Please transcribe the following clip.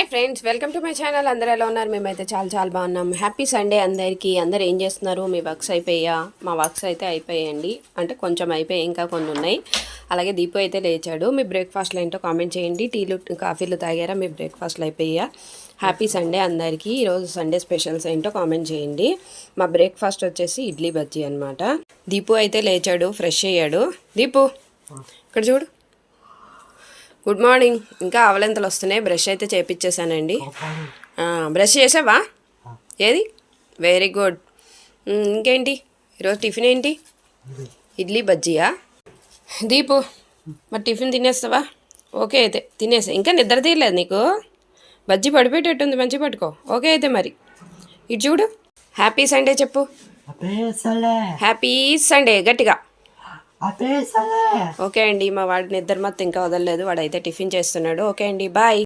Hi friends, welcome to my channel. అందరూ ఎలా ఉన్నారు? మేమైతే చాలా బాగున్నాం. హ్యాపీ సండే అందరికీ. అందరు ఏం చేస్తున్నారు? మీ వర్క్స్ అయిపోయా? మా వర్క్స్ అయితే అయిపోయాయండి, అంటే కొంచెం అయిపోయాయి, ఇంకా కొన్ని ఉన్నాయి. అలాగే దీపు అయితే లేచాడు. మీ బ్రేక్ఫాస్ట్లో ఏంటో కామెంట్ చేయండి. టీలు కాఫీలు తాగారా? మీ బ్రేక్ఫాస్ట్లు అయిపోయా? హ్యాపీ సండే అందరికీ. ఈరోజు సండే స్పెషల్స్ ఏంటో కామెంట్ చేయండి. మా బ్రేక్ఫాస్ట్ వచ్చేసి ఇడ్లీ బజ్జీ అనమాట. దీపు అయితే లేచాడు, ఫ్రెష్ అయ్యాడు. దీపు ఇక్కడ చూడు. Good morning. ఇంకా అవలెంతలు వస్తున్నాయి. బ్రష్ అయితే చేపించేసానండి. బ్రష్ చేసావా? ఏది? Very good. ఇంకేంటి ఈరోజు టిఫిన్ ఏంటి? ఇడ్లీ బజ్జీయా? దీపు మరి టిఫిన్ తినేస్తావా? ఓకే అయితే తినేసా. ఇంకా నిద్ర తీయలేదు నీకు? బజ్జీ పడిపోయేటట్టుంది, మంచి పట్టుకో. ఓకే అయితే మరి ఇటు చూడు. హ్యాపీ సండే చెప్పు. హ్యాపీ సండే గట్టిగా. ఓకే అండి. మా వాడిని నిద్ర మొత్తం ఇంకా వదలలేదు. వాడైతే టిఫిన్ చేస్తున్నాడు. ఓకే అండి, బాయ్.